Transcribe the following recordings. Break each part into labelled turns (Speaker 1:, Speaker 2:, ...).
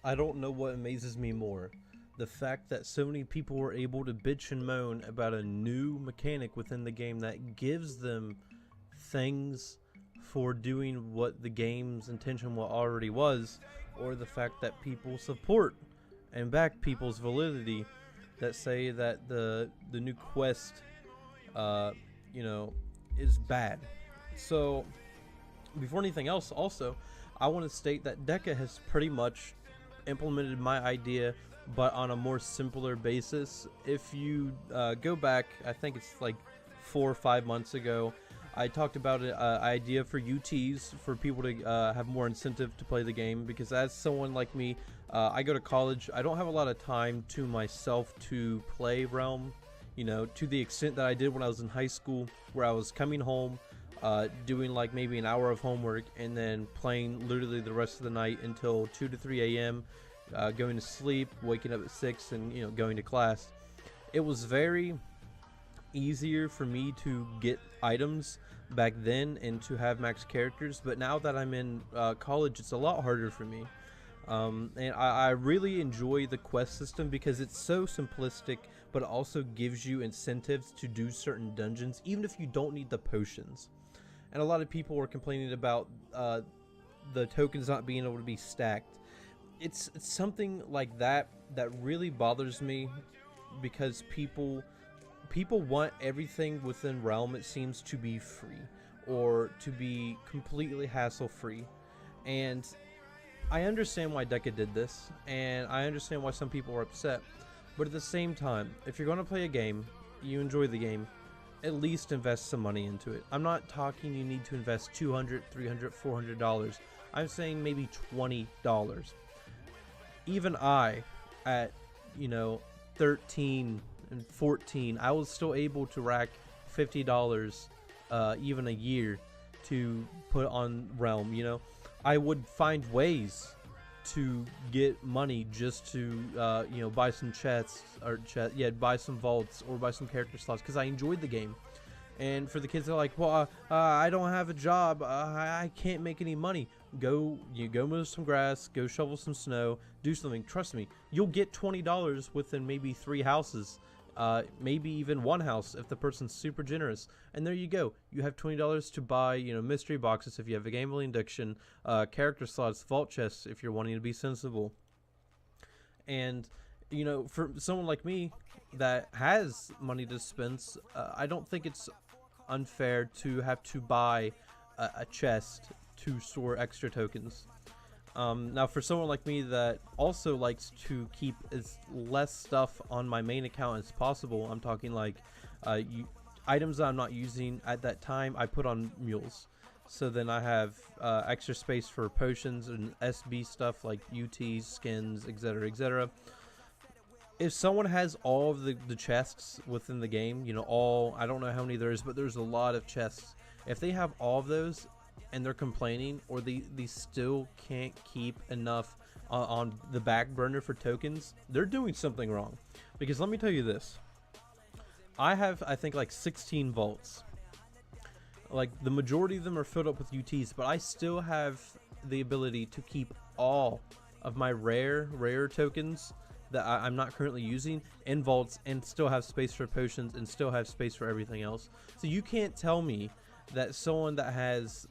Speaker 1: I don't know what amazes me more. The fact that so many people were able to bitch and moan about a new mechanic within the game that gives them things for doing what the game's intention already was, or the fact that people support and back people's validity that say that the new quest, uh, you know, is bad. So before anything else, also, I want to state that Deca has pretty much implemented my idea, but on a more simpler basis. If you go back, I think it's like 4 or 5 months ago, I talked about an idea for UTs for people to have more incentive to play the game, because as someone like me, I go to college. I don't have a lot of time to myself to play Realm, to the extent that I did when I was in high school, where I was coming home, doing like maybe an hour of homework, and then playing literally the rest of the night until 2 to 3 a.m., going to sleep, waking up at 6, and going to class. It was very easier for me to get items back then and to have max characters, but now that I'm in college, it's a lot harder for me. And I really enjoy the quest system because it's so simplistic, but it also gives you incentives to do certain dungeons, even if you don't need the potions. And a lot of people were complaining about the tokens not being able to be stacked. It's something like that really bothers me, because people want everything within Realm, it seems, to be free or to be completely hassle free. And I understand why Deca did this, and I understand why some people are upset, but at the same time, if you're going to play a game, you enjoy the game, at least invest some money into it. I'm not talking you need to invest $200, $300, $400. I'm saying maybe $20. Even I, at 13 and 14, I was still able to rack $50 even a year to put on Realm. I would find ways to get money just to buy some chests, or buy some vaults or buy some character slots, because I enjoyed the game. And for the kids that are like, well, I don't have a job, I can't make any money. Go mow some grass, go shovel some snow, do something. Trust me, you'll get $20 within maybe 3 houses, maybe even 1 house if the person's super generous. And there you go. You have $20 to buy, mystery boxes if you have a gambling addiction, character slots, vault chests if you're wanting to be sensible. And for someone like me that has money to dispense, I don't think it's unfair to have to buy a chest to store extra tokens. Now, for someone like me that also likes to keep as less stuff on my main account as possible, I'm talking like items that I'm not using at that time, I put on mules. So then I have extra space for potions and SB stuff like UTs, skins, etc., etc. If someone has all of the chests within the game, I don't know how many there is, but there's a lot of chests. If they have all of those and they're complaining, or they still can't keep enough on the back burner for tokens, they're doing something wrong. Because let me tell you this. I have, I think, like 16 vaults. Like, the majority of them are filled up with UTs, but I still have the ability to keep all of my rare tokens that I'm not currently using in vaults, and still have space for potions, and still have space for everything else. So you can't tell me that someone that has,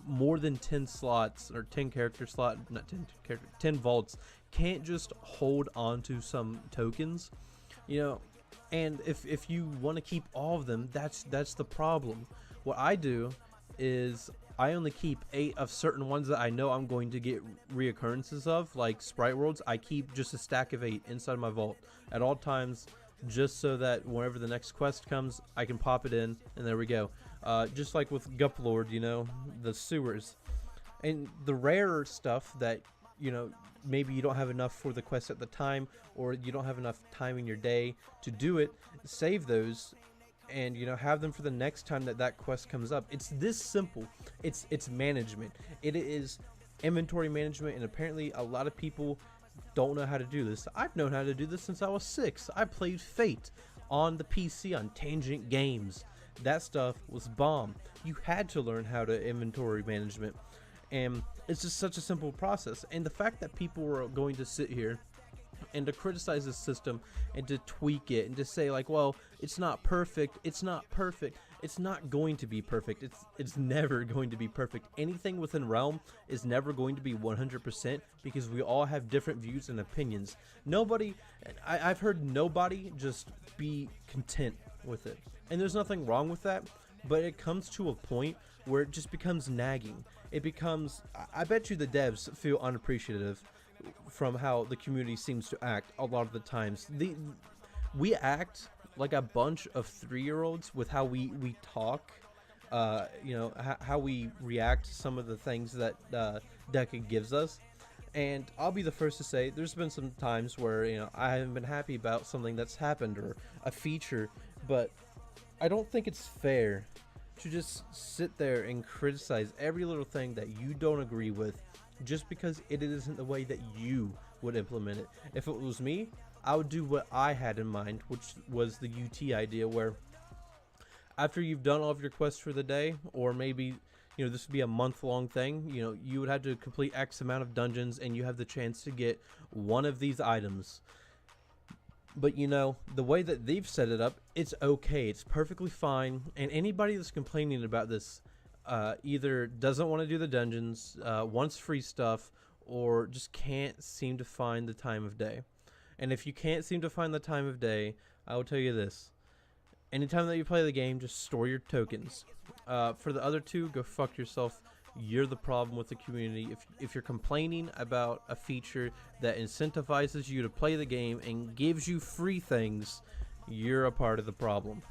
Speaker 1: more than 10 slots, or 10 character slot, not 10 character, 10 vaults, can't just hold on to some tokens. And if you want to keep all of them, that's the problem. What I do is I only keep 8 of certain ones that I know I'm going to get reoccurrences of, like Sprite Worlds. I keep just a stack of 8 inside my vault at all times, just so that whenever the next quest comes, I can pop it in, and there we go. Just like with Guplord, the sewers. And the rarer stuff that, maybe you don't have enough for the quest at the time, or you don't have enough time in your day to do it, save those and have them for the next time that quest comes up. It's this simple. It's management. It is inventory management, and apparently a lot of people don't know how to do this. I've known how to do this since I was 6. I played Fate on the PC on Tangent Games. That stuff was bomb. You had to learn how to inventory management. And it's just such a simple process. And the fact that people are going to sit here and to criticize the system and to tweak it and to say like, well, it's not perfect, it's not perfect, it's not going to be perfect, it's never going to be perfect. Anything within Realm is never going to be 100% because we all have different views and opinions. Nobody, I've heard nobody just be content with it, and there's nothing wrong with that, but it comes to a point where it just becomes nagging. It becomes, I bet you the devs feel unappreciative from how the community seems to act a lot of the times. We act like a bunch of 3-year-olds with how we talk, you know, how we react to some of the things that Deca gives us. And I'll be the first to say there's been some times where, you know, I haven't been happy about something that's happened or a feature, but I don't think it's fair to just sit there and criticize every little thing that you don't agree with just because it isn't the way that you would implement it. If it was me, I would do what I had in mind, which was the UT idea, where after you've done all of your quests for the day, or maybe, you know, this would be a month-long thing, you know, you would have to complete X amount of dungeons and you have the chance to get one of these items. But, you know, the way that they've set it up, it's okay, it's perfectly fine, and anybody that's complaining about this either doesn't want to do the dungeons, wants free stuff, or just can't seem to find the time of day. And if you can't seem to find the time of day, I will tell you this: anytime that you play the game, just store your tokens. For the other two, go fuck yourself. You're the problem with the community. If you're complaining about a feature that incentivizes you to play the game and gives you free things, you're a part of the problem.